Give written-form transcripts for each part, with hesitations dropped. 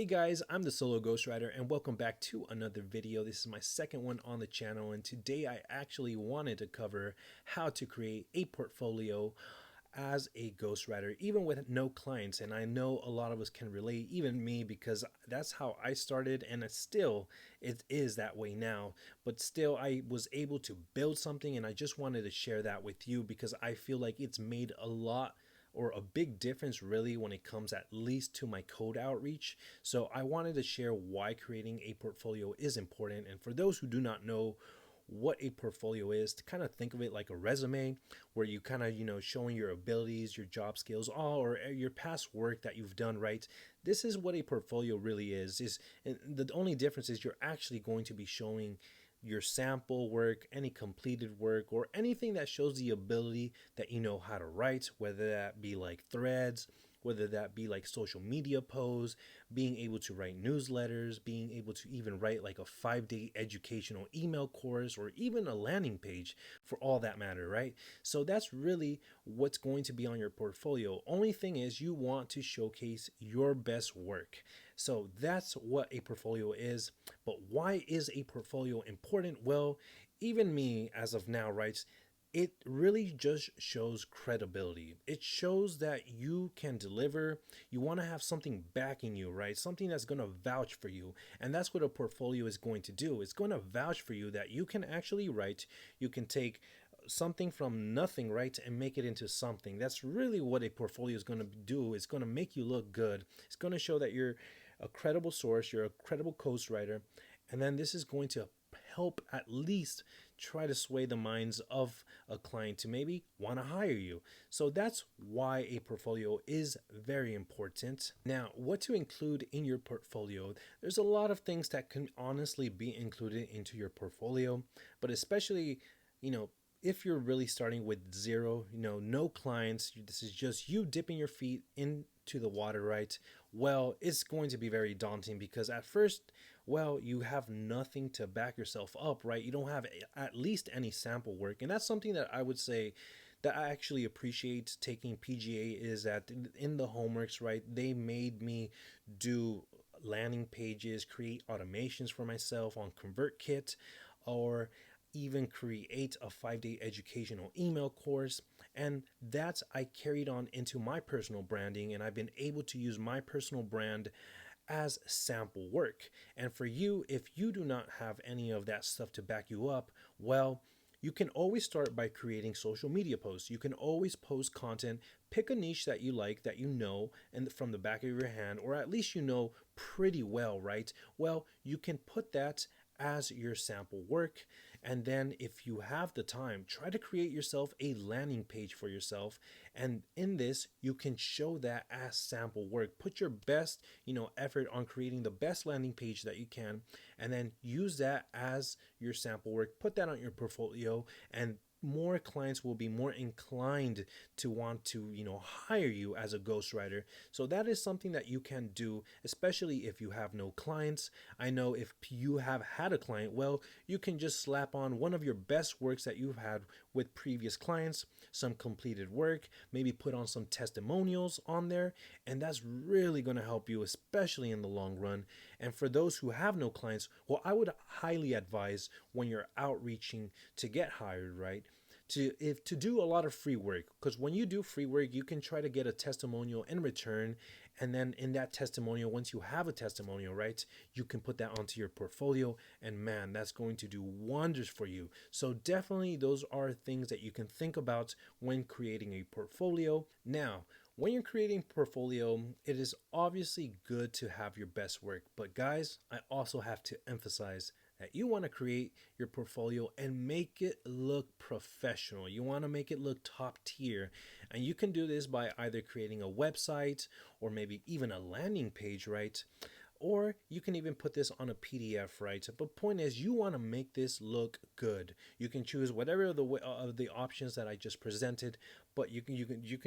Hey guys, I'm the solo ghostwriter and welcome back to another video. This is my second one on the channel, and today I actually wanted to cover how to create a portfolio as a ghostwriter even with no clients. And I know a lot of us can relate, even me, because that's how I started, and it is that way now. But still, I was able to build something, and I just wanted to share that with you because I feel like it's made a lot or a big difference really when it comes at least to my code outreach. So I wanted to share why creating a portfolio is important. And for those who do not know what a portfolio is, to kind of think of it like a resume where you kind of, showing your abilities, your job skills, all or your past work that you've done, right? This is what a portfolio really is and the only difference is you're actually going to be showing your sample work, any completed work, or anything that shows the ability that you know how to write, whether that be like threads, whether that be like social media posts, being able to write newsletters, being able to even write like a 5-day educational email course, or even a landing page for all that matter, right? So that's really what's going to be on your portfolio. Only thing is you want to showcase your best work. So that's what a portfolio is. But why is a portfolio important? Well, even me as of now, right? It really just shows credibility. It shows that you can deliver. You want to have something backing you, right? Something that's going to vouch for you. And that's what a portfolio is going to do. It's going to vouch for you that you can actually write. You can take something from nothing, right, and make it into something. That's really what a portfolio is going to do. It's going to make you look good. It's going to show that you're a credible source, you're a credible ghostwriter, and then this is going to help at least try to sway the minds of a client to maybe want to hire you. So that's why a portfolio is very important. Now, what to include in your portfolio? There's a lot of things that can honestly be included into your portfolio, but especially, you know, if you're really starting with zero, no clients, this is just you dipping your feet into the water, right? Well, it's going to be very daunting because at first, well, you have nothing to back yourself up, right? You don't have at least any sample work. And that's something that I would say that I actually appreciate taking PGA is that in the homeworks, right, they made me do landing pages, create automations for myself on ConvertKit, or even create a 5-day educational email course. And that's I carried on into my personal branding, and I've been able to use my personal brand as sample work. And for you, if you do not have any of that stuff to back you up, well, you can always start by creating social media posts. You can always post content, pick a niche that you like, that you know, and from the back of your hand, or at least you know pretty well, right? Well, you can put that as your sample work. And then if you have the time, try to create yourself a landing page for yourself. And in this, you can show that as sample work. Put your best, effort on creating the best landing page that you can, and then use that as your sample work. Put that on your portfolio, and more clients will be more inclined to want to hire you as a ghostwriter. So that is something that you can do, especially if you have no clients. I know if you have had a client, well, you can just slap on one of your best works that you've had with previous clients, some completed work, maybe put on some testimonials on there, and that's really going to help you, especially in the long run. And for those who have no clients, well, I would highly advise when you're outreaching to get hired, right? To do a lot of free work, because when you do free work, you can try to get a testimonial in return. And then in that testimonial, once you have a testimonial, right, you can put that onto your portfolio, and man, that's going to do wonders for you. So definitely those are things that you can think about when creating a portfolio. Now, when you're creating portfolio, it is obviously good to have your best work, but guys, I also have to emphasize that you want to create your portfolio and make it look professional. You want to make it look top tier. And you can do this by either creating a website or maybe even a landing page, right? Or you can even put this on a PDF, right? But point is, you want to make this look good. You can choose whatever of the options that I just presented, but you can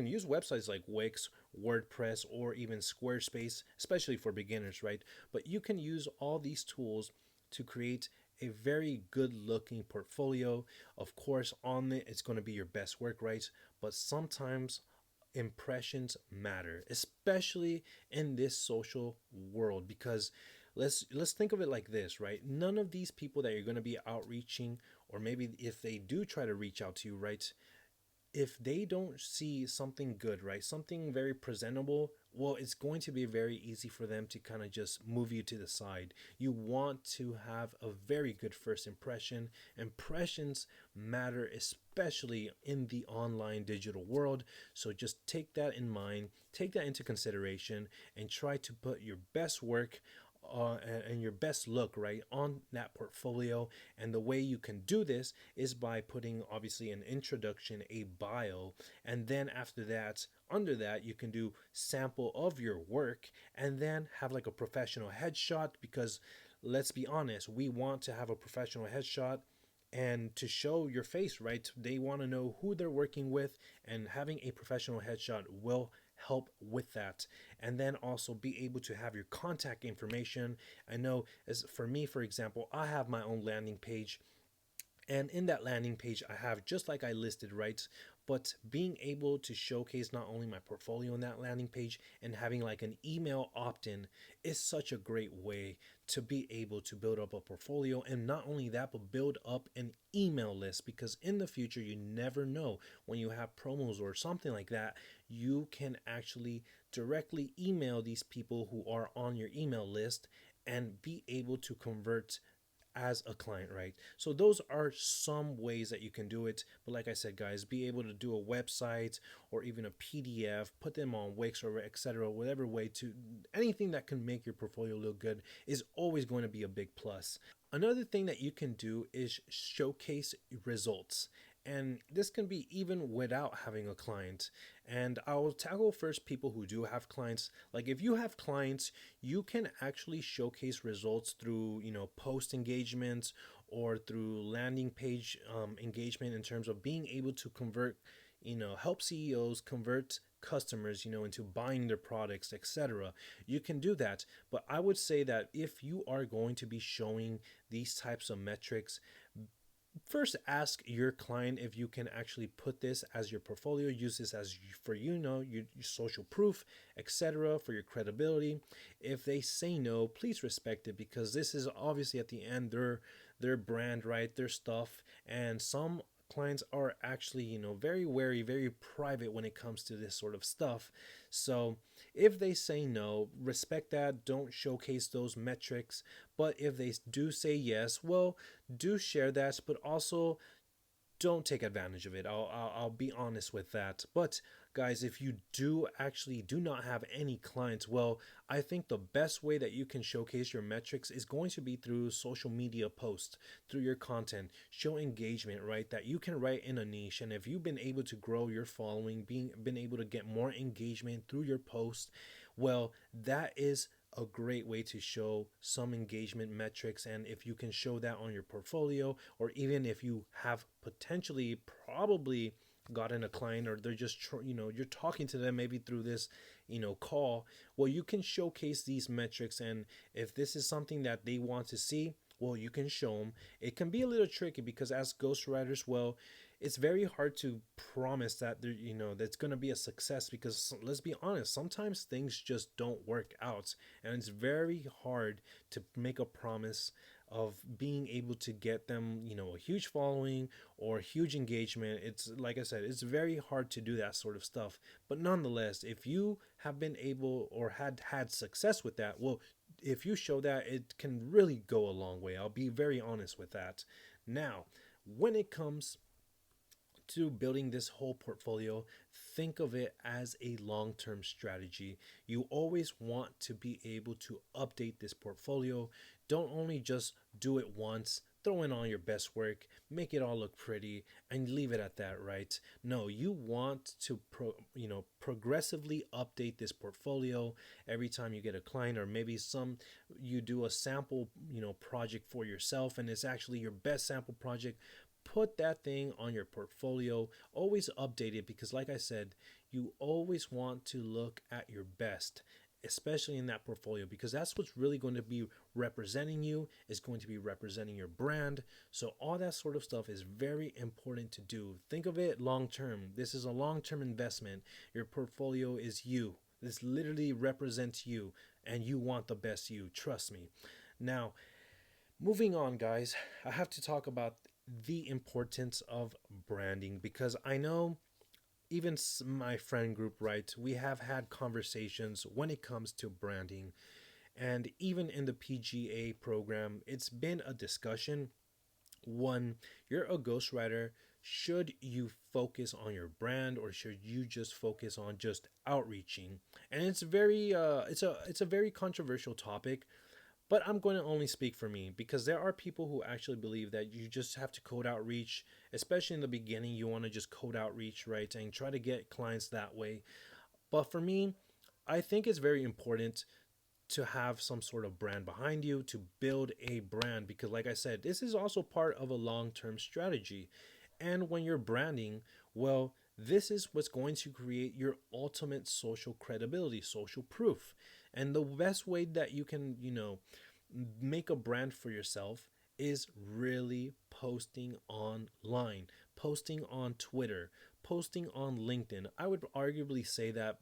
use websites like Wix, WordPress, or even Squarespace, especially for beginners, right? But you can use all these tools to create a very good looking portfolio. Of course, on it, it's going to be your best work, right? But sometimes impressions matter, especially in this social world, because let's think of it like this, right? None of these people that you're going to be outreaching, or maybe if they do try to reach out to you, right, if they don't see something good, right, something very presentable, well, it's going to be very easy for them to kind of just move you to the side. You want to have a very good first impression. Impressions matter, especially in the online digital world. So just take that in mind, take that into consideration, and try to put your best work and your best look right on that portfolio. And the way you can do this is by putting obviously an introduction, a bio, and then after that, under that, you can do sample of your work, and then have like a professional headshot, because let's be honest, we want to have a professional headshot and to show your face, right? They want to know who they're working with, and having a professional headshot will help with that. And then also be able to have your contact information. I know, as for me, for example, I have my own landing page, and in that landing page, I have just like I listed, right? But being able to showcase not only my portfolio on that landing page, and having like an email opt in is such a great way to be able to build up a portfolio. And not only that, but build up an email list, because in the future, you never know, when you have promos or something like that, you can actually directly email these people who are on your email list and be able to convert as a client, right? So those are some ways that you can do it. But like I said, guys, be able to do a website or even a PDF, put them on Wix or etc. Whatever way to anything that can make your portfolio look good is always going to be a big plus. Another thing that you can do is showcase results. And this can be even without having a client. And I'll tackle first people who do have clients. Like if you have clients, you can actually showcase results through, post engagements or through landing page engagement, in terms of being able to convert, help CEOs convert customers, into buying their products, etc. You can do that. But I would say that if you are going to be showing these types of metrics, first ask your client if you can actually put this as your portfolio, use this as for your social proof, etc., for your credibility. If they say no, please respect it, because this is obviously at the end their brand, right, their stuff. And some clients are actually, very wary, very private when it comes to this sort of stuff. So if they say no, respect that, don't showcase those metrics. But if they do say yes, well, do share that, but also don't take advantage of it. I'll be honest with that. But guys, if you do not have any clients, well, I think the best way that you can showcase your metrics is going to be through social media posts, through your content. Show engagement, right, that you can write in a niche. And if you've been able to grow your following, been able to get more engagement through your post, well, that is a great way to show some engagement metrics. And if you can show that on your portfolio, or even if you have potentially probably gotten a client, or they're just you're talking to them maybe through this call, well, you can showcase these metrics. And if this is something that they want to see, well, you can show them. It can be a little tricky, because as ghostwriters, well, it's very hard to promise that that's going to be a success, because let's be honest, sometimes things just don't work out, and it's very hard to make a promise of being able to get them, a huge following or huge engagement. It's like I said, it's very hard to do that sort of stuff. But nonetheless, if you have been able or had success with that, well, if you show that, it can really go a long way. I'll be very honest with that. Now, when it comes to building this whole portfolio, think of it as a long term strategy. You always want to be able to update this portfolio. Don't only just do it once, throw in all your best work, make it all look pretty, and leave it at that, right? No, you want to progressively update this portfolio every time you get a client, or maybe you do a sample project for yourself, and it's actually your best sample project. Put that thing on your portfolio. Always update it, because like I said, you always want to look at your best. especially in that portfolio, because that's what's really going to be representing you, is going to be representing your brand. So all that sort of stuff is very important to do. Think of it long term. This is a long term investment. Your portfolio is you. This literally represents you, and you want the best you. Trust me. Now, moving on, guys, I have to talk about the importance of branding, because I know even my friend group, right, we have had conversations when it comes to branding. And even in the PGA program, it's been a discussion. One, you're a ghostwriter. Should you focus on your brand, or should you just focus on just outreaching? And it's a very controversial topic, but I'm going to only speak for me, because there are people who actually believe that you just have to code outreach, especially in the beginning. You want to just code outreach, right, and try to get clients that way. But for me, I think it's very important to have some sort of brand behind you, to build a brand, because like I said, this is also part of a long-term strategy. And when you're branding, well, this is what's going to create your ultimate social credibility, social proof. And the best way that you can, make a brand for yourself is really posting online, posting on Twitter, posting on LinkedIn. I would arguably say that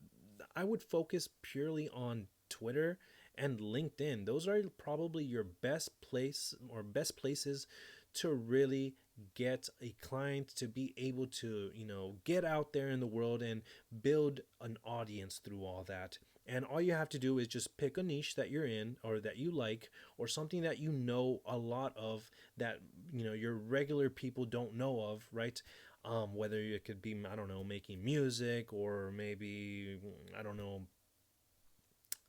I would focus purely on Twitter and LinkedIn. Those are probably your best place, or best places to really get a client, to be able to, get out there in the world and build an audience through all that. And all you have to do is just pick a niche that you're in, or that you like, or something that you know a lot of, that your regular people don't know of, right? Whether it could be, I don't know, making music, or maybe, I don't know,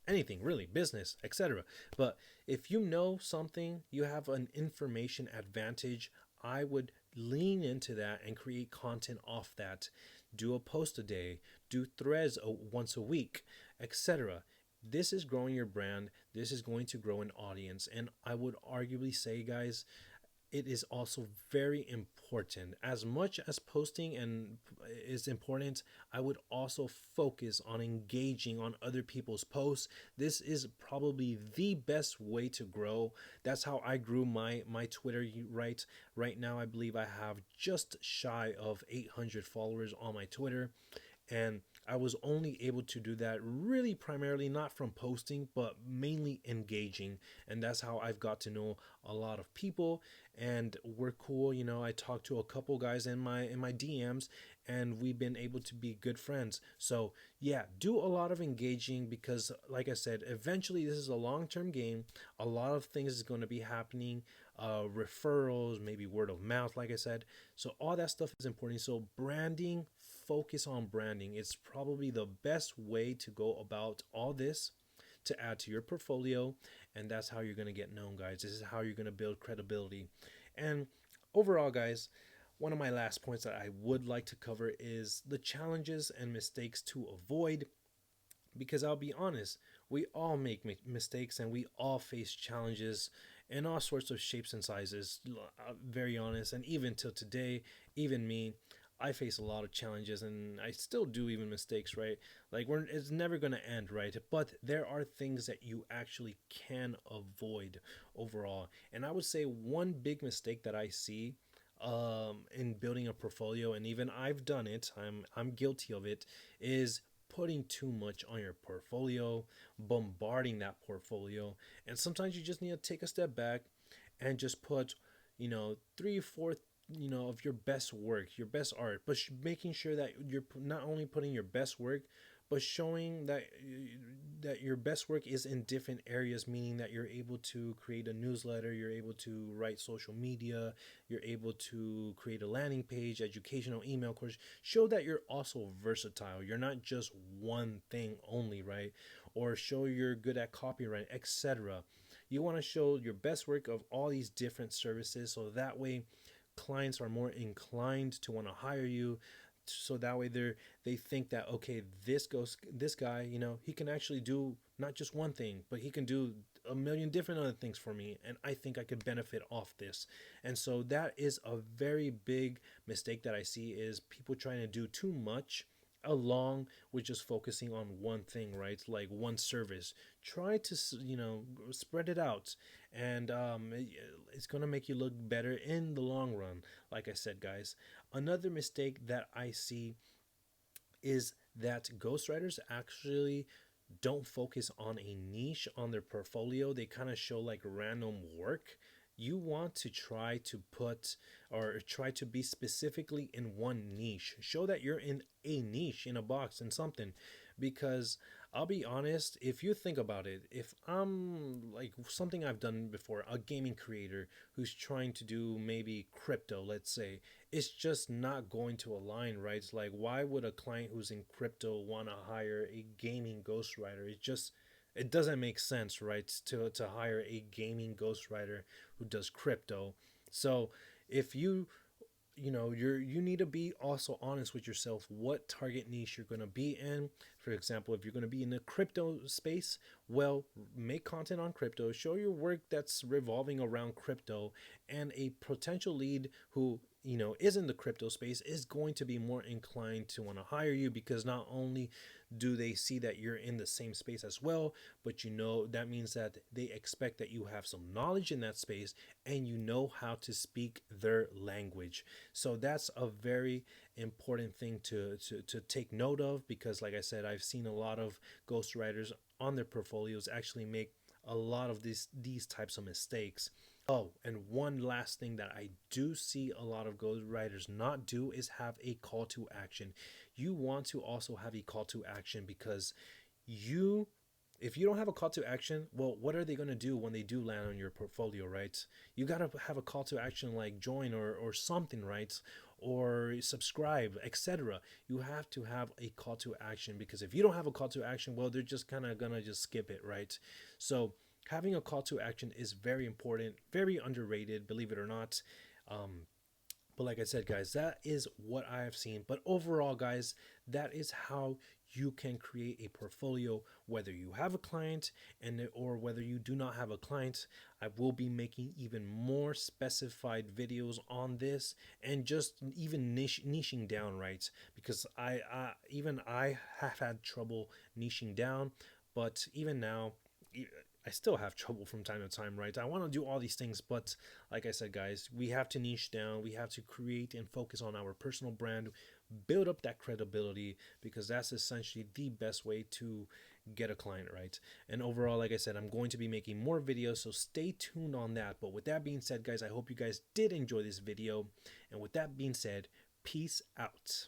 anything really, business, etc. But if you know something, you have an information advantage, I would lean into that and create content off that. Do a post a day, do threads once a week, etc. This is growing your brand. This is going to grow an audience. And I would arguably say, guys, it is also very important. As much as posting and is important, I would also focus on engaging on other people's posts. This is probably the best way to grow. That's how I grew my Twitter. Right now, I believe I have just shy of 800 followers on my Twitter, and I was only able to do that really primarily not from posting, but mainly engaging. And that's how I've got to know a lot of people, and we're cool. I talked to a couple guys in my DMs, and we've been able to be good friends. So yeah, do a lot of engaging, because like I said, eventually this is a long-term game. A lot of things is going to be happening, referrals, maybe word of mouth, like I said. So all that stuff is important. So branding, focus on branding. It's probably the best way to go about all this, to add to your portfolio. And that's how you're going to get known, guys. This is how you're going to build credibility. And overall, guys, one of my last points that I would like to cover is the challenges and mistakes to avoid, because I'll be honest, we all make mistakes, and we all face challenges in all sorts of shapes and sizes. Very honest, and even till today, even me, I face a lot of challenges, and I still do even mistakes, right? Like, it's never going to end, right? But there are things that you actually can avoid overall. And I would say one big mistake that I see, in building a portfolio, and even I've done it, I'm guilty of it, is putting too much on your portfolio, bombarding that portfolio. And sometimes you just need to take a step back and just put, three, four, of your best work, your best art, but making sure that you're not only putting your best work, but showing that your best work is in different areas, meaning that you're able to create a newsletter, you're able to write social media, you're able to create a landing page, educational email course. Show that you're also versatile. You're not just one thing only, right? Or show you're good at copyright, etc. You want to show your best work of all these different services, so that way clients are more inclined to want to hire you. So that way they think that, okay, this guy, he can actually do not just one thing, but he can do a million different other things for me, and I think I could benefit off this. And so that is a very big mistake that I see, is people trying to do too much along with just focusing on one thing, right? Like one service. Try to, spread it out, and it's gonna make you look better in the long run. Like I said, guys, another mistake that I see is that ghostwriters actually don't focus on a niche on their portfolio. They kind of show like random work. You want to try to put or try to be specifically in one niche. Show that you're in a niche, in a box, in something. Because I'll be honest, if you think about it, if I'm like something I've done before, a gaming creator who's trying to do maybe crypto, let's say, it's just not going to align, right? It's like, why would a client who's in crypto want to hire a gaming ghostwriter? It doesn't make sense, right? To hire a gaming ghostwriter who does crypto. So if you need to be also honest with yourself what target niche you're going to be in. For example, if you're going to be in the crypto space, well, make content on crypto, show your work that's revolving around crypto, and a potential lead who is in the crypto space is going to be more inclined to want to hire you, because not only do they see that you're in the same space as well, but that means that they expect that you have some knowledge in that space and you know how to speak their language. So that's a very important thing to take note of, because like I said, I've seen a lot of ghostwriters on their portfolios actually make a lot of these types of mistakes. Oh, and one last thing that I do see a lot of ghostwriters not do is have a call to action. You want to also have a call to action, because you if you don't have a call to action, well, what are they going to do when they do land on your portfolio, right? You got to have a call to action like join or something, right? Or subscribe, etc. You have to have a call to action, because if you don't have a call to action, well, they're just kind of going to just skip it, right? So having a call to action is very important, very underrated, believe it or not. Um, but like I said, guys, that is what I have seen. But overall, guys, that is how you can create a portfolio, whether you have a client or whether you do not have a client. I will be making even more specified videos on this, and just even niching down, right? Because I have had trouble niching down, but even now, I still have trouble from time to time, right? I want to do all these things, but like I said, guys, we have to niche down. We have to create and focus on our personal brand, build up that credibility, because that's essentially the best way to get a client, right? And overall, like I said, I'm going to be making more videos, so stay tuned on that. But with that being said, guys, I hope you guys did enjoy this video. And with that being said, peace out.